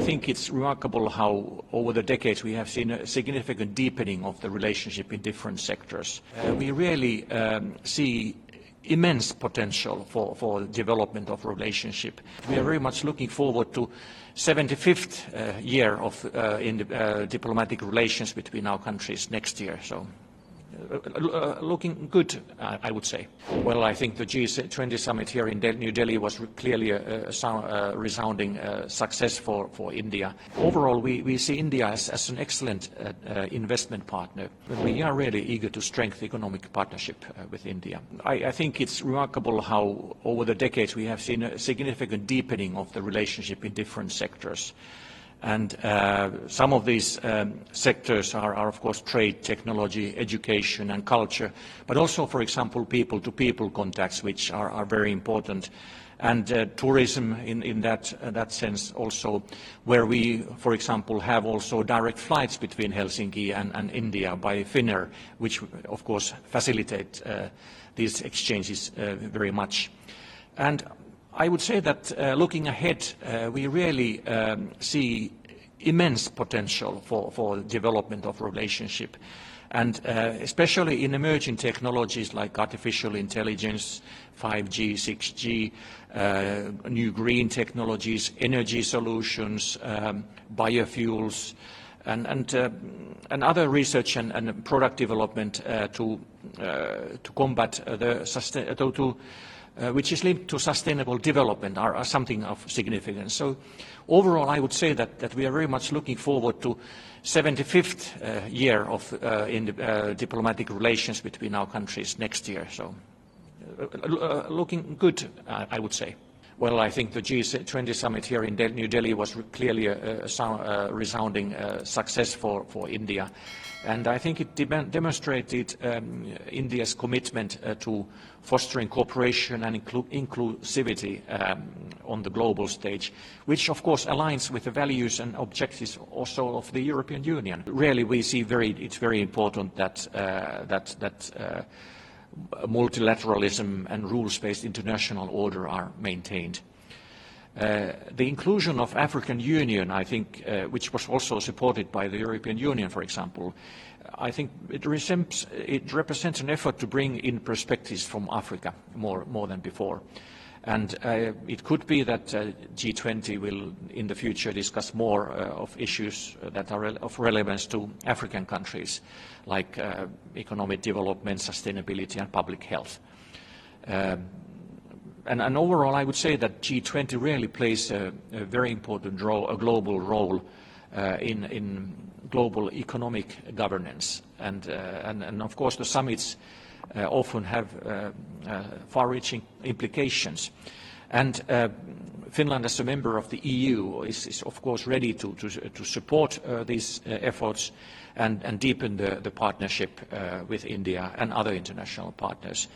think it's remarkable how over the decades we have seen a significant deepening of the relationship in different sectors. We really see immense potential for development of relationship. We are very much looking forward to 75th year of diplomatic relations between our countries next year. So. Looking good, I would say. Well, I think the G20 summit here in New Delhi was clearly a resounding success for India. Overall, we see India as an excellent investment partner. We are really eager to strengthen economic partnership with India. I think it's remarkable how over the decades we have seen a significant deepening of the relationship in different sectors. And some of these sectors are, of course, trade, technology, education and culture, but also, for example, people-to-people contacts, which are very important. And tourism in that sense also, where we, for example, have also direct flights between Helsinki and India by Finnair, which, of course, facilitate these exchanges very much. And I would say that looking ahead, we really see immense potential for development of relationship, and especially in emerging technologies like artificial intelligence, 5G, 6G, new green technologies, energy solutions, biofuels, and other research and product development to combat which is linked to sustainable development are something of significance. So overall, I would say that we are very much looking forward to 75th year of diplomatic relations between our countries next year. So looking good, I would say. Well, I think the G20 summit here in New Delhi was clearly a resounding success for India. And I think it demonstrated India's commitment to fostering cooperation and inclusivity on the global stage, which of course aligns with the values and objectives also of the European Union. Really, we see it's very important that multilateralism and rules-based international order are maintained. The inclusion of African Union, I think, which was also supported by the European Union, for example, I think it represents an effort to bring in perspectives from Africa more than before. And it could be that G20 will in the future discuss more of issues that are of relevance to African countries, like economic development, sustainability and public health. And overall, I would say that G20 really plays a very important role, a global role in global economic governance. And of course, the summits often have far-reaching implications. And Finland, as a member of the EU, is of course ready to support these efforts and deepen the partnership with India and other international partners.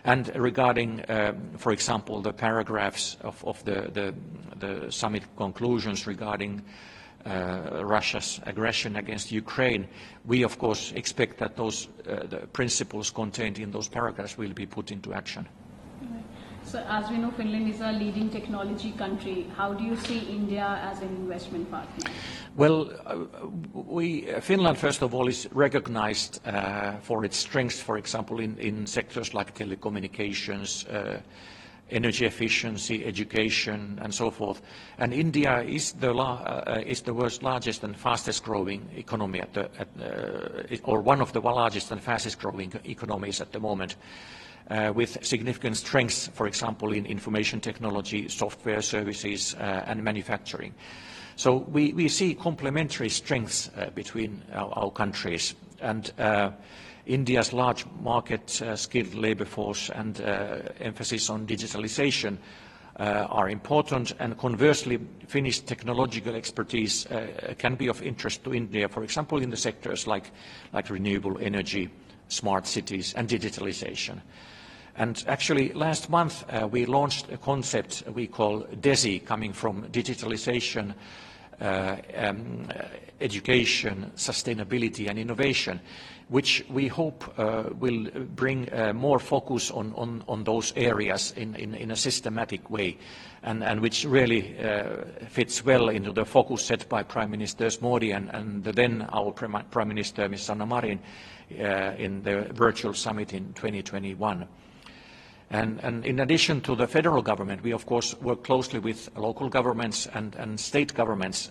And regarding, for example, the paragraphs of the summit conclusions regarding Russia's aggression against Ukraine, we of course expect that those the principles contained in those paragraphs will be put into action. So as we know, Finland is a leading technology country. How do you see India as an investment partner? Well, Finland, first of all, is recognized for its strengths, for example, in sectors like telecommunications, energy efficiency, education, and so forth. And India is the world's largest and fastest growing economy, or one of the largest and fastest growing economies at the moment. With significant strengths, for example, in information technology, software services, and manufacturing. So we see complementary strengths between our countries. And India's large market, skilled labor force, and emphasis on digitalization are important. And conversely, Finnish technological expertise can be of interest to India, for example, in the sectors like renewable energy, smart cities, and digitalization. And actually, last month, we launched a concept we call DESI, coming from digitalization, education, sustainability and innovation, which we hope will bring more focus on those areas in a systematic way, and which really fits well into the focus set by Prime Ministers Modi and then our Prime Minister Ms. Sanna Marin in the virtual summit in 2021. And in addition to the federal government, we of course work closely with local governments and state governments,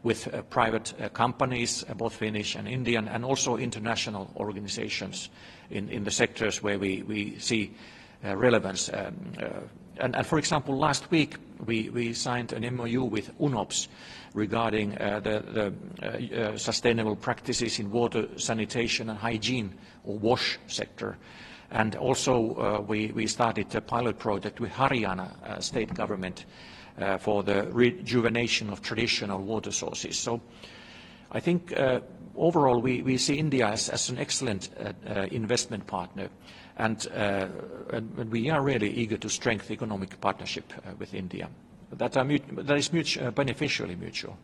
with private companies, both Finnish and Indian, and also international organizations in the sectors where we see relevance. And for example, last week we signed an MOU with UNOPS regarding the sustainable practices in water, sanitation and hygiene, or WASH sector. And also we started a pilot project with Haryana state government for the rejuvenation of traditional water sources. So I think overall we see India as an excellent investment partner, and we are really eager to strengthen economic partnership with India. That is beneficially mutual.